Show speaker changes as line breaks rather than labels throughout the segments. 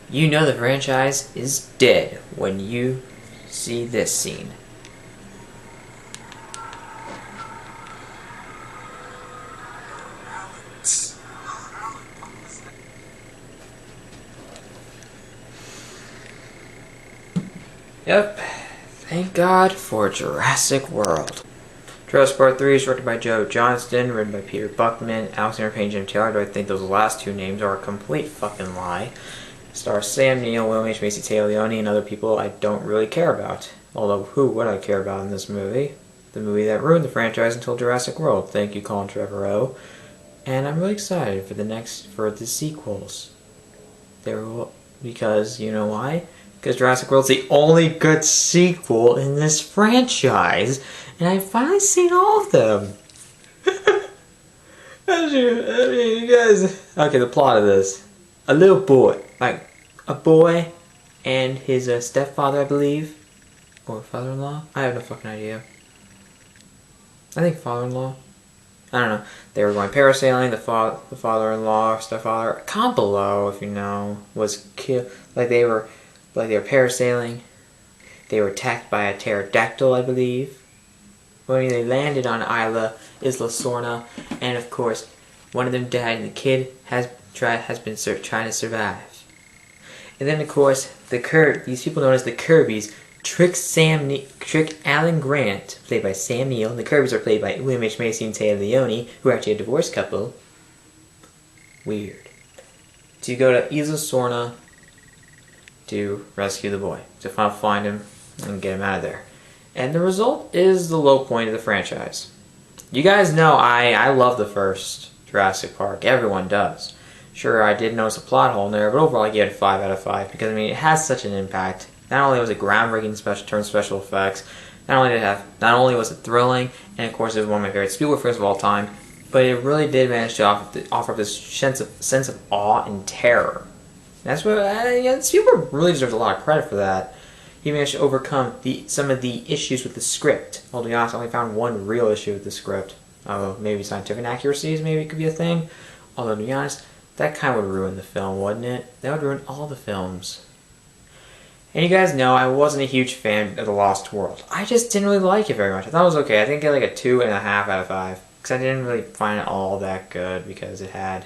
You know the franchise is dead when you see this scene. Yep, thank God for Jurassic World. Jurassic Part 3 is directed by Johnston, written by Peter Buckman, Alexander Payne, Jim Taylor. Do I think those last two names are a complete fucking lie? Stars Sam Neill, William H. Macy, Taylor Leone, and other people I don't really care about. Although, who would I care about in this movie? The movie that ruined the franchise until Jurassic World. Thank you, Colin Trevorrow. And I'm really excited for the sequels. Because, you know why? Because Jurassic World's the only good sequel in this franchise. And I've finally seen all of them. You guys... Okay, the plot of this. A little boy. Like, a boy and his stepfather, I believe. Or father-in-law? I have no fucking idea. I think father-in-law. I don't know. They were going parasailing. The father-in-law, stepfather, comment below if you know, was killed. Like they were parasailing. They were attacked by a pterodactyl, I believe. When they landed on Isla Sorna, and of course, one of them died, and the kid has been trying to survive. And then, of course, these people known as the Kirbys trick Alan Grant, played by Sam Neill, and the Kirbys are played by William H. Macy and Taylor Leone, who are actually a divorced couple. Weird. To go to Isla Sorna to rescue the boy, to find him and get him out of there. And the result is the low point of the franchise. You guys know I love the first Jurassic Park. Everyone does. Sure, I did notice a plot hole in there, but overall I gave it a 5 out of 5 because, I mean, it has such an impact. Not only was it groundbreaking special effects, not only was it thrilling, and of course it was one of my favorite Spielberg films of all time, but it really did manage to offer this sense of awe and terror. That's what Spielberg really deserves a lot of credit for that. He managed to overcome some of the issues with the script. Well, to be honest, I only found one real issue with the script. Maybe scientific inaccuracies, maybe it could be a thing. Although, to be honest, that kind of would ruin the film, wouldn't it? That would ruin all the films. And you guys know I wasn't a huge fan of The Lost World. I just didn't really like it very much. I thought it was okay. I think I get like a 2.5 out of 5. Because I didn't really find it all that good because it had...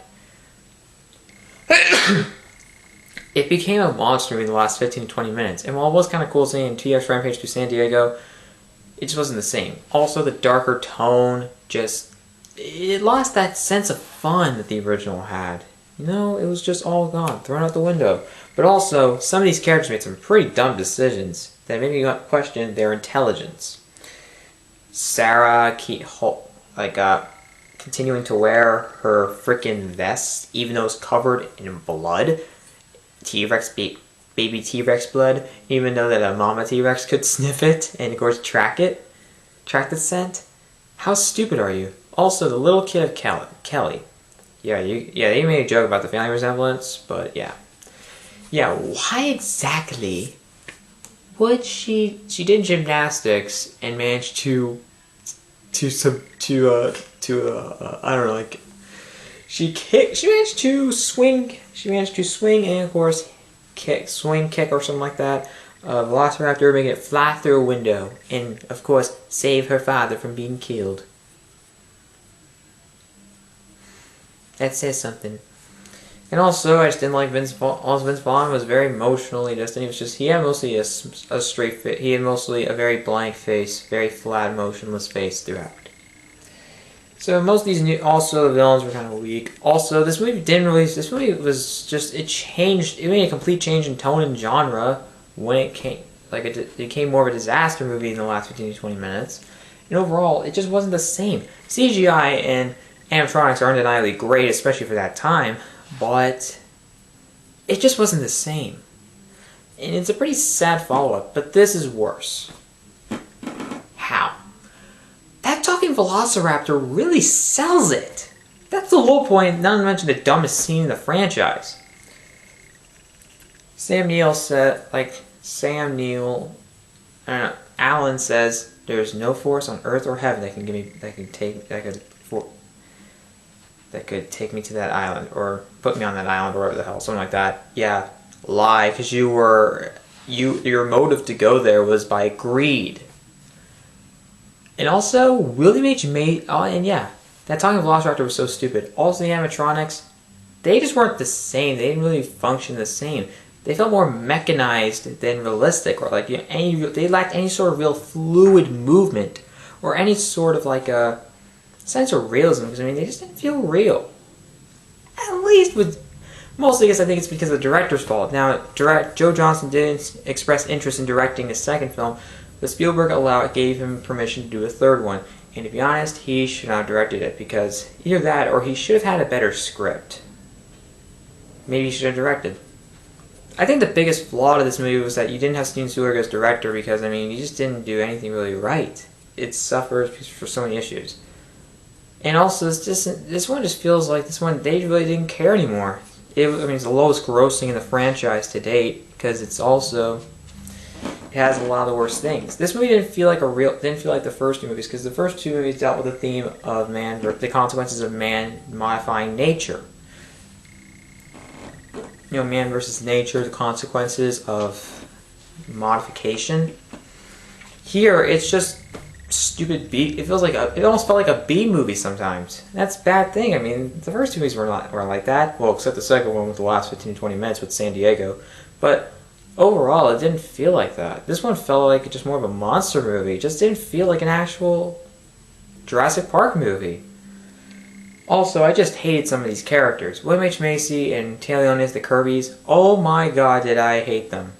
It became a monster movie in the last 15 to 20 minutes. And while it was kind of cool seeing T-Rex Rampage through San Diego, it just wasn't the same. Also, the darker tone it lost that sense of fun that the original had. You know, it was just all gone, thrown out the window. But also, some of these characters made some pretty dumb decisions that made me question their intelligence. Sarah, continuing to wear her freaking vest, even though it's covered in blood. Baby T-Rex blood, even though that a mama T-Rex could sniff it and of course track the scent. How stupid are you? Also, the little kid of Kelly. Yeah, they made a joke about the family resemblance, but yeah. Yeah, why exactly would she did gymnastics and managed to I don't know, like she managed to swing and of course kick or something like that. Velociraptor, making it fly through a window and of course save her father from being killed. That says something. And also, I just didn't like Vince Vaughn. Also, Vince Vaughn was very emotionally distant. He had mostly a straight face. He had mostly a very blank face, very flat, emotionless face throughout. So most of these the villains were kind of weak. Also, this movie was just, it made a complete change in tone and genre when it became more of a disaster movie in the last 15 to 20 minutes. And overall, it just wasn't the same. CGI and animatronics are undeniably great, especially for that time, but it just wasn't the same. And it's a pretty sad follow-up, but this is worse. How? That talking velociraptor really sells it. That's the whole point, not to mention the dumbest scene in the franchise. Alan says, there's no force on earth or heaven that could take me to that island, or put me on that island, or whatever the hell, something like that. Yeah, lie, because your motive to go there was by greed. And also, William H. Macy, and yeah, that talking Velociraptor was so stupid. Also, the animatronics, they just weren't the same. They didn't really function the same. They felt more mechanized than realistic, or like they lacked any sort of real fluid movement, or any sort of like a sense of realism. Because I mean, they just didn't feel real. At least with mostly, I guess I think it's because of the director's fault. Now, Joe Johnston didn't express interest in directing a second film, but Spielberg gave him permission to do a third one. And to be honest, he should not have directed it, because either that or he should have had a better script. Maybe he should have directed. I think the biggest flaw to this movie was that you didn't have Steven Spielberg as director, because I mean, he just didn't do anything really right. It suffers for so many issues. And also, this one just feels like they really didn't care anymore. I mean, it's the lowest grossing in the franchise to date, because it has a lot of the worst things. This movie didn't feel like the first two movies, because the first two movies dealt with the theme of the consequences of man modifying nature. You know, man versus nature, the consequences of modification. Here, it's just stupid B. It almost felt like a B movie sometimes. That's a bad thing. I mean, the first two movies weren't like that. Well, except the second one with the last 15-20 minutes with San Diego. But overall, it didn't feel like that. This one felt like just more of a monster movie. It just didn't feel like an actual Jurassic Park movie. Also, I just hated some of these characters. William H. Macy and Taylor Leone as the Kirbys. Oh my god, did I hate them.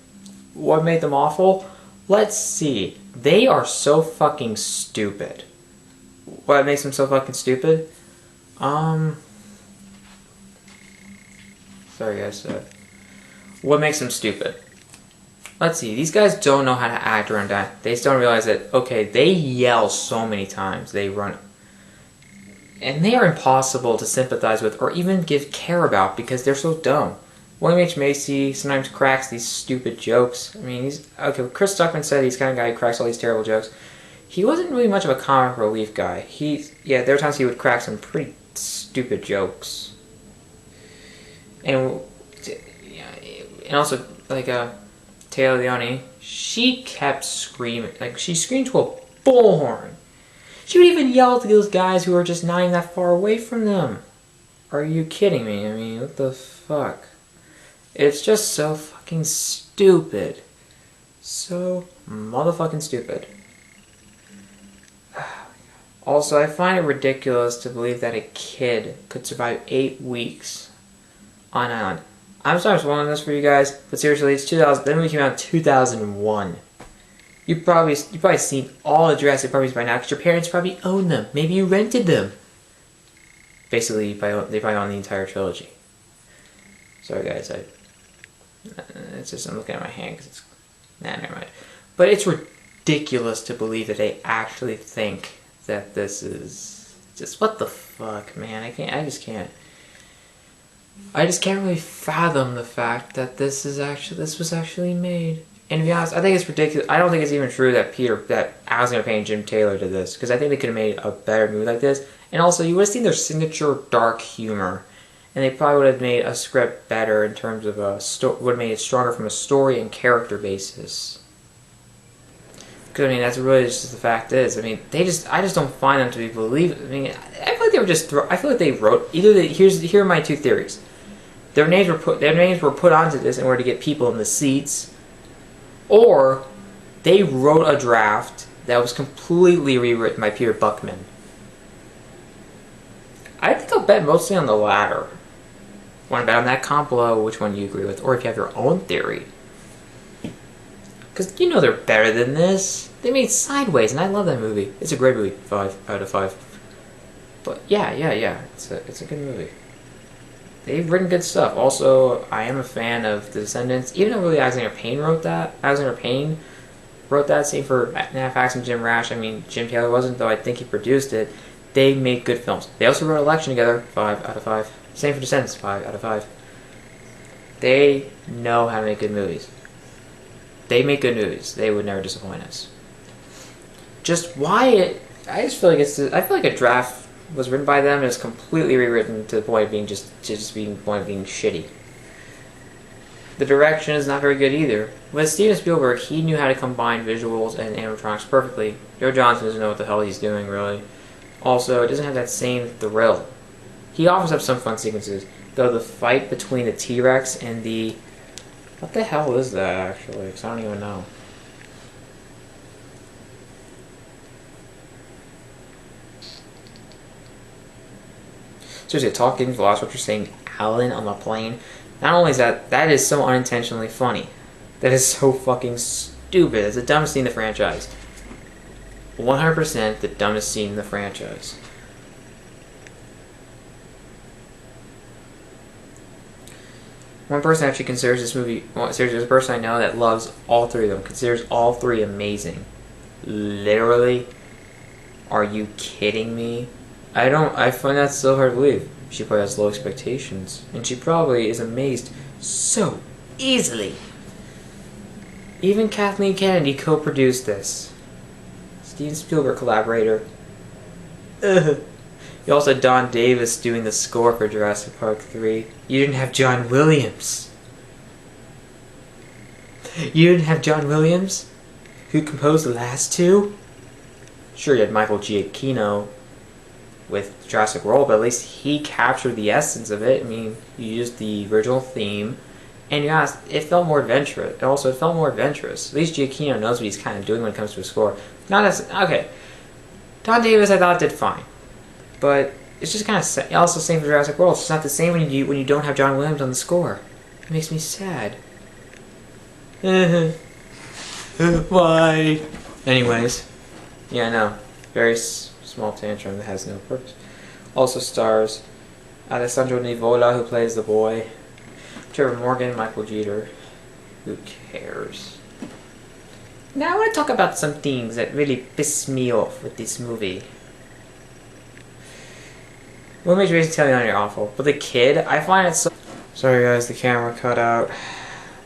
What made them awful? Let's see. They are so fucking stupid. What makes them so fucking stupid? Sorry guys. What makes them stupid? Let's see. These guys don't know how to act around that. They just don't realize that, okay, they yell so many times. They run. And they are impossible to sympathize with or even care about, because they're so dumb. William H. Macy sometimes cracks these stupid jokes. I mean, Chris Stuckman said he's the kind of guy who cracks all these terrible jokes. He wasn't really much of a comic relief guy. There were times he would crack some pretty stupid jokes. And also, like, Taylor Leone, she kept screaming. Like, she screamed to a bullhorn. She would even yell to those guys who were just not even that far away from them. Are you kidding me? I mean, what the fuck? It's just so fucking stupid. So motherfucking stupid. Also, I find it ridiculous to believe that a kid could survive 8 weeks on an island. I'm sorry for spoiling this for you guys, but seriously, it's 2000. The movie came out in 2001. You've probably seen all the Jurassic Park movies by now, because your parents probably own them. Maybe you rented them. Basically, they probably own the entire trilogy. Sorry guys, I'm looking at my hand because it's... never mind. But it's ridiculous to believe that they actually think that this is... just, what the fuck, man? I just can't really fathom the fact that this was actually made. And to be honest, I think it's ridiculous. I don't think it's even true that Alexander Payne and Jim Taylor did this, because I think they could have made a better movie like this. And also, you would have seen their signature dark humor, and they probably would have made a script better in terms of would have made it stronger from a story and character basis. Because I mean, that's really just the fact is. I mean, I just don't find them to be believable. I mean, I feel like they were just. I feel like they wrote here are my two theories. Their names were put onto this in order to get people in the seats. Or they wrote a draft that was completely rewritten by Peter Buckman. I think I'll bet mostly on the latter. Want to bet on that? Comment below which one you agree with, or if you have your own theory. Because you know they're better than this. They made Sideways, and I love that movie. It's a great movie. 5 out of 5. But yeah. It's a good movie. They've written good stuff. Also, I am a fan of The Descendants. Even though really Alexander Payne wrote that. Same for Fax and Jim Rash. I mean, Jim Taylor wasn't, though I think he produced it. They make good films. They also wrote Election together. 5 out of 5. Same for Descendants. 5 out of 5. They know how to make good movies. They make good movies. They would never disappoint us. I just feel like I feel like a draft was written by them and is completely rewritten to the point of being being shitty. The direction is not very good either. With Steven Spielberg, he knew how to combine visuals and animatronics perfectly. Joe Johnston doesn't know what the hell he's doing, really. Also, it doesn't have that same thrill. He offers up some fun sequences, though the fight between the T-Rex and the... What the hell is that, actually? Because I don't even know. Seriously, talking Velociraptor saying Alan on the plane. Not only is that is so unintentionally funny. That is so fucking stupid. It's the dumbest scene in the franchise. 100% the dumbest scene in the franchise. One person actually considers this movie... Well, seriously, there's a person I know that loves all three of them. Considers all three amazing. Literally? Are you kidding me? I find that so hard to believe. She probably has low expectations. And she probably is amazed so easily. Even Kathleen Kennedy co-produced this. Steven Spielberg collaborator. Ugh. You also had Don Davis doing the score for Jurassic Park 3. You didn't have John Williams. You didn't have John Williams, who composed the last two? Sure, you had Michael Giacchino with Jurassic World, but at least he captured the essence of it. I mean, you used the original theme, and you asked, it felt more adventurous. It felt more adventurous. At least Giacchino knows what he's kind of doing when it comes to a score. Not as okay. Don Davis, I thought, did fine. But it's just kind of also the same for Jurassic World. It's not the same when you don't have John Williams on the score. It makes me sad. Why? Anyways, yeah, no, very small tantrum that has no purpose. Also stars Alessandro Nivola, who plays the boy. Trevor Morgan, Michael Jeter. Who cares? Now I want to talk about some things that really piss me off with this movie. What makes you tell me you're awful? But the kid, I find it so... Sorry guys, the camera cut out.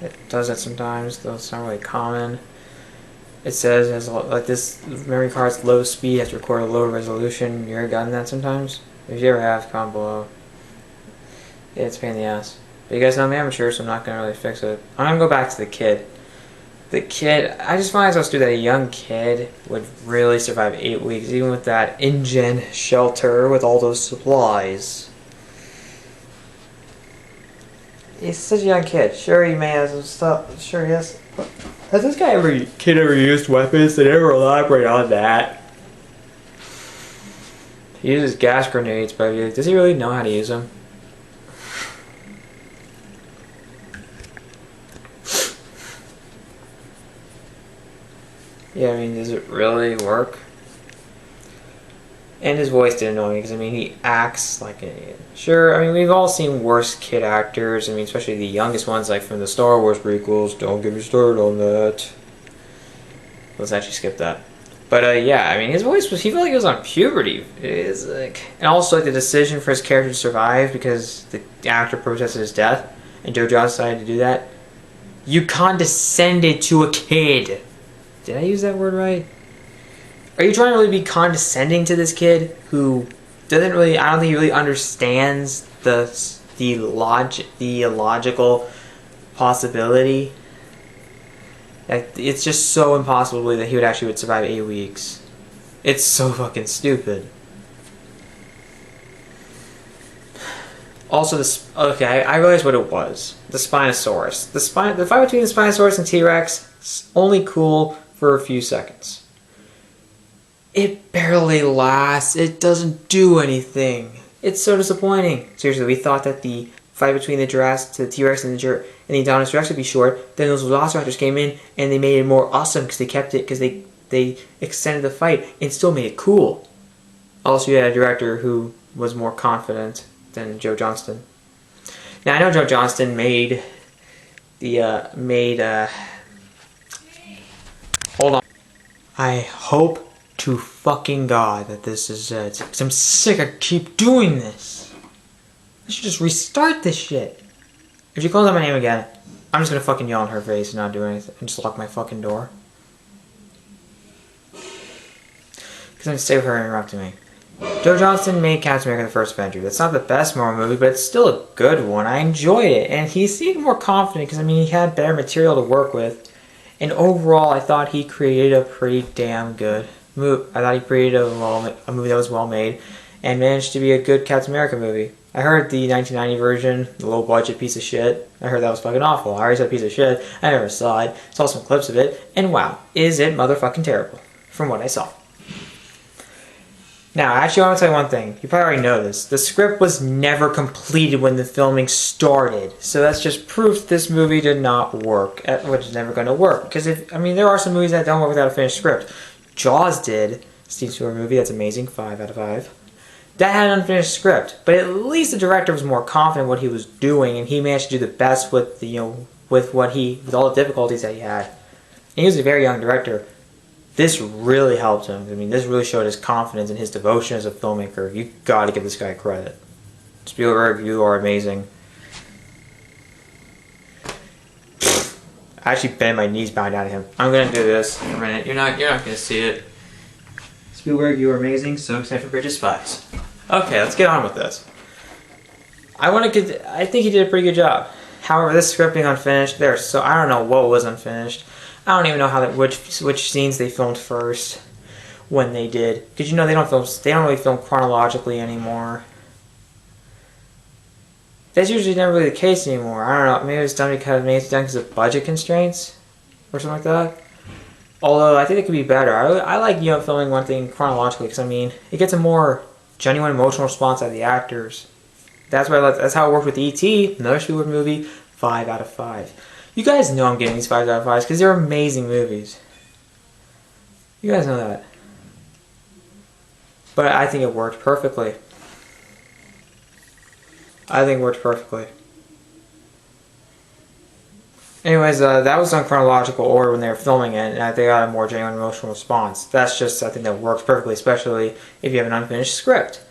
It does that sometimes, though it's not really common. It says, as like this memory card's low speed, you have to record a low resolution. You ever gotten that sometimes? If you ever have, comment below. Yeah, it's a pain in the ass. But you guys know I'm amateur, so I'm not going to really fix it. I'm going to go back to the kid. The kid, I just find it so stupid that a young kid would really survive 8 weeks, even with that InGen shelter with all those supplies. He's such a young kid. Sure, he may have some stuff. Sure, yes. Has this kid ever used weapons? They never elaborate on that. He uses gas grenades, but does he really know how to use them? Yeah, I mean, does it really work? And his voice didn't annoy me because, I mean, he acts like an idiot. Sure, I mean, we've all seen worse kid actors. I mean, especially the youngest ones, like from the Star Wars prequels. Don't get me started on that. Let's actually skip that. But, yeah, I mean, his voice was, he felt like he was on puberty. It is like, and also, like, the decision for his character to survive because the actor protested his death, and Joe Johnston decided to do that. You condescended to a kid. Did I use that word right? Are you trying to really be condescending to this kid who doesn't really, I don't think he really understands the illogical possibility? Like, it's just so impossible to believe that he would survive 8 weeks. It's so fucking stupid. Also, okay, I realized what it was. The Spinosaurus. The fight between the Spinosaurus and T-Rex, only cool for a few seconds. It barely lasts. It doesn't do anything. It's so disappointing. Seriously, we thought that the fight between the T-Rex and the Indominus Rex would be short. Then those Velociraptors came in and they made it more awesome because they kept it, because they extended the fight and still made it cool. Also, you had a director who was more confident than Joe Johnston. Now I know Joe Johnston made hold on. I hope to fucking God that this is it. Because I'm sick of keep doing this. I should just restart this shit. If she calls out my name again, I'm just gonna fucking yell in her face and not do anything. And just lock my fucking door. Because I'm gonna stay with her interrupting me. Joe Johnston made Captain America the First Avenger. That's not the best Marvel movie, but it's still a good one. I enjoyed it, and he seemed more confident because, I mean, he had better material to work with. And overall, I thought he created a pretty damn good movie. I thought he created a movie that was well made and managed to be a good Captain America movie. I heard the 1990 version, the low budget piece of shit. I heard that was fucking awful. I already said piece of shit. I never saw it. Saw some clips of it, and wow, is it motherfucking terrible from what I saw. Now, actually, I want to tell you one thing. You probably already know this. The script was never completed when the filming started. So that's just proof this movie did not work, which is never going to work. Because, there are some movies that don't work without a finished script. Jaws did. Steven Spielberg movie, that's amazing. 5 out of 5. That had an unfinished script. But at least the director was more confident in what he was doing, and he managed to do the best with, with all the difficulties that he had. And he was a very young director. This really helped him. I mean, this really showed his confidence and his devotion as a filmmaker. You gotta give this guy credit. Spielberg, you are amazing. I actually bent my knees bowing down to him. I'm gonna do this for a minute. You're not gonna see it. Spielberg, you are amazing. So excited for Bridge of Spies. Okay, let's get on with this. I think he did a pretty good job. However, this script being unfinished, I don't know what was unfinished. I don't even know which scenes they filmed first when they did, because they don't really film chronologically anymore. That's usually never really the case anymore. I don't know. Maybe it's done because of budget constraints or something like that. Although I think it could be better. I like filming one thing chronologically because it gets a more genuine emotional response out of the actors. That's how it worked with E.T., another Spielberg movie. 5 out of 5. You guys know I'm getting these 5 out of 5s because they're amazing movies. You guys know that. But I think it worked perfectly. Anyways, that was done chronological order when they were filming it, and I think I got a more genuine emotional response. That's just something that works perfectly, especially if you have an unfinished script.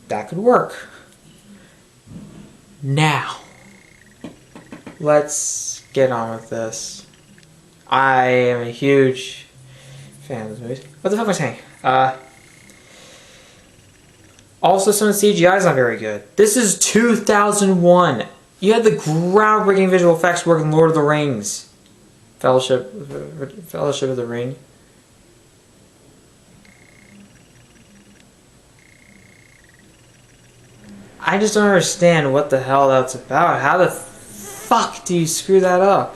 That could work. Now, let's get on with this. I am a huge fan of this movie. What the fuck was I saying? Also, some of the CGI is not very good. This is 2001. You had the groundbreaking visual effects work in Lord of the Rings. Fellowship of the Ring. I just don't understand what the hell that's about. How the fuck do you screw that up?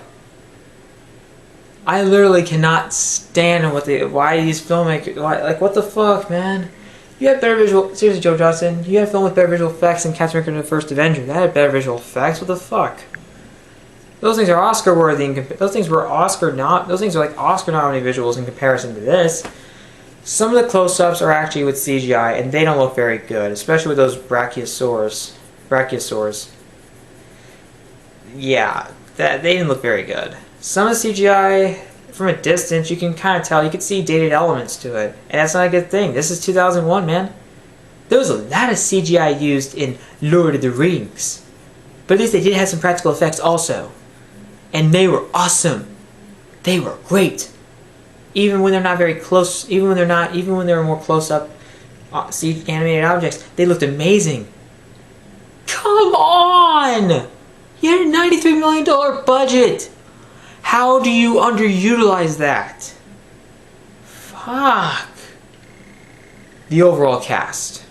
I literally cannot stand why these filmmakers, what the fuck, man? You had better seriously, Joe Johnston, you had a film with better visual effects than Captain America: The First Avenger. That had better visual effects. What the fuck? Those things are Oscar worthy. Those things are like Oscar nominated visuals in comparison to this. Some of the close-ups are actually with CGI, and they don't look very good, especially with those brachiosaurs. Yeah, they didn't look very good. Some of the CGI, from a distance, you can kind of tell, you can see dated elements to it, and that's not a good thing. This is 2001, man. There was a lot of CGI used in Lord of the Rings, but at least they did have some practical effects also, and they were awesome. They were great. Even when they're not very close, even when they're more close-up animated objects, they looked amazing. Come on! You had a $93 million budget! How do you underutilize that? Fuck. The overall cast.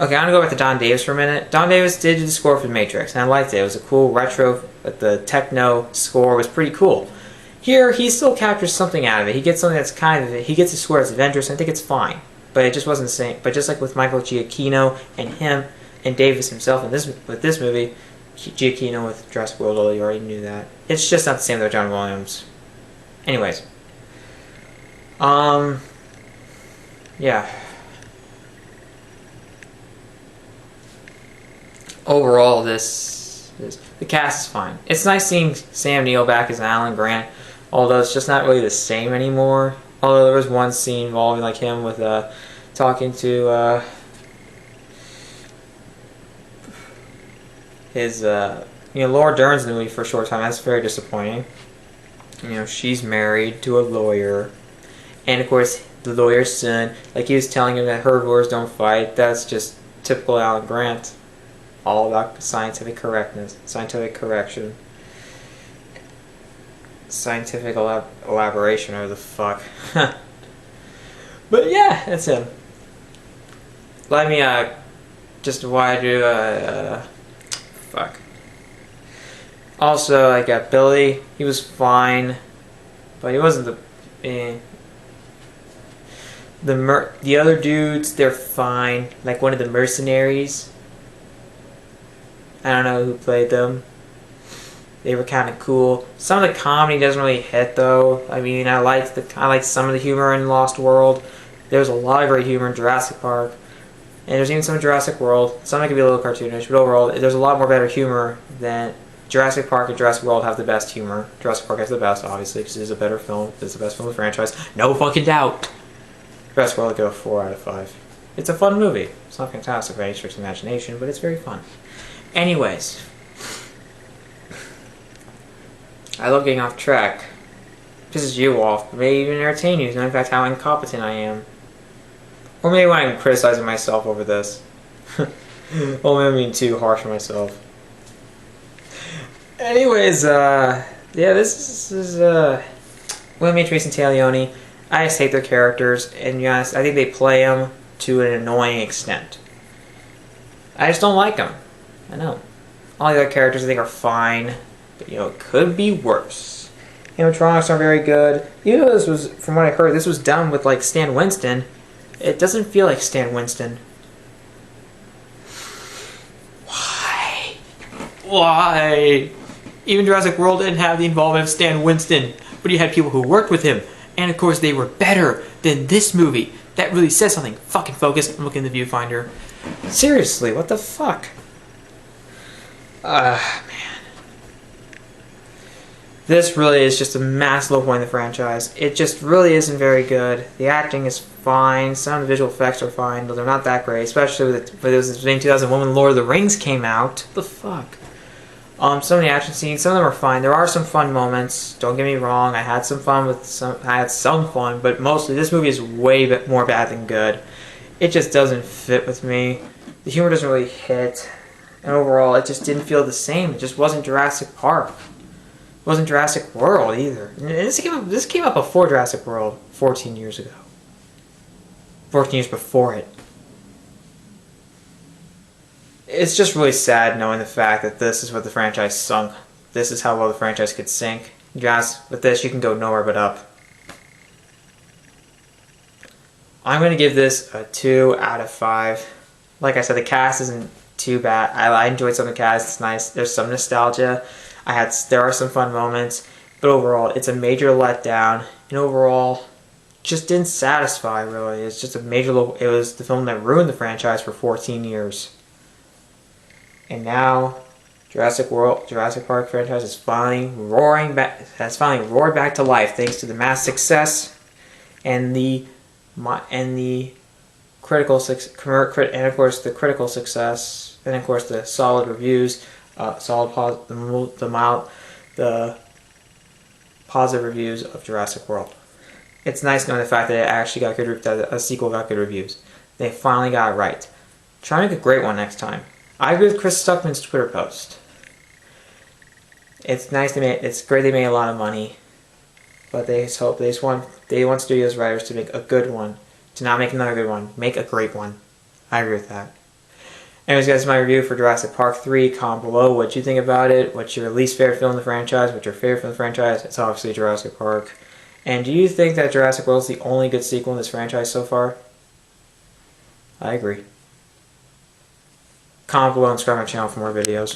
Okay, I'm gonna go back to Don Davis for a minute. Don Davis did the score for The Matrix, and I liked it. It was a cool retro, but the techno score was pretty cool. Here, he still captures something out of it. He gets something that's he gets a score that's adventurous, and I think it's fine. But it just wasn't the same. But just like with Michael Giacchino and him and Davis himself with this movie, Giacchino with Jurassic World, although you already knew that. It's just not the same with John Williams. Anyways. Yeah. Overall, the cast is fine. It's nice seeing Sam Neill back as Alan Grant, although it's just not really the same anymore. Although there was one scene involving him with talking to his Laura Dern's in the movie for a short time. That's very disappointing. She's married to a lawyer, and of course the lawyer's son. Like he was telling him that herbivores don't fight. That's just typical Alan Grant. All about scientific correctness, scientific correction, scientific elaboration, or the fuck. But yeah, that's him. Let me just why do fuck. Also, I got Billy. He was fine, but he wasn't the other dudes. They're fine. Like one of the mercenaries. I don't know who played them. They were kind of cool. Some of the comedy doesn't really hit though. I mean, I liked some of the humor in Lost World. There was a lot of great humor in Jurassic Park, and there's even some in Jurassic World. Some of it could be a little cartoonish, but overall, there's a lot more better humor than Jurassic Park and Jurassic World have the best humor. Jurassic Park has the best, obviously, because it is a better film. It's the best film of the franchise. No fucking doubt. Jurassic World, I go 4 out of 5. It's a fun movie. It's not fantastic by any stretch of imagination, but it's very fun. Anyways, I love getting off track. Pisses you off, but maybe even entertain you, knowing in fact how incompetent I am. Or maybe when I'm criticizing myself over this. Well, maybe I'm being too harsh on myself. Anyways, yeah, this is William H. Mason Talioni. I just hate their characters, and to be honest, I think they play them to an annoying extent. I just don't like them. I know. All the other characters I think are fine, but it could be worse. Animatronics aren't very good. Even though this was, from what I heard, this was done with like Stan Winston, it doesn't feel like Stan Winston. Why? Even Jurassic World didn't have the involvement of Stan Winston, but you had people who worked with him, and of course they were better than this movie. That really says something. Fucking focus. I'm looking in the viewfinder. Seriously, what the fuck? Man. This really is just a massive low point in the franchise. It just really isn't very good. The acting is fine. Some of the visual effects are fine, but they're not that great. Especially with it was in 2001 when Lord of the Rings came out. What the fuck? Some of the action scenes, some of them are fine. There are some fun moments. Don't get me wrong. I had some fun, but mostly this movie is way more bad than good. It just doesn't fit with me. The humor doesn't really hit, and overall, it just didn't feel the same. It just wasn't Jurassic Park. It wasn't Jurassic World either. And this came up before Jurassic World, 14 years ago. 14 years before it. It's just really sad knowing the fact that this is what the franchise sunk. This is how well the franchise could sink. Just with this, you can go nowhere but up. I'm going to give this a 2 out of 5. Like I said, the cast isn't too bad. I enjoyed some of the cast. It's nice. There's some nostalgia. There are some fun moments. But overall, it's a major letdown. And overall, just didn't satisfy, really. It's just a major... It was the film that ruined the franchise for 14 years. And now, Jurassic Park franchise is finally roaring back. Has finally roared back to life thanks to the mass success and the critical success, and of course the critical success, and of course the solid reviews, the positive reviews of Jurassic World. It's nice knowing the fact that it actually got good. That a sequel got good reviews. They finally got it right. Try to make a great one next time. I agree with Chris Stuckman's Twitter post. It's nice it's great they made a lot of money, but they want studios writers to make a good one, to not make another good one, make a great one. I agree with that. Anyways, guys, my review for Jurassic Park 3. Comment below what you think about it. What's your least favorite film in the franchise? What's your favorite film in the franchise? It's obviously Jurassic Park. And do you think that Jurassic World is the only good sequel in this franchise so far? I agree. Comment below and subscribe to my channel for more videos.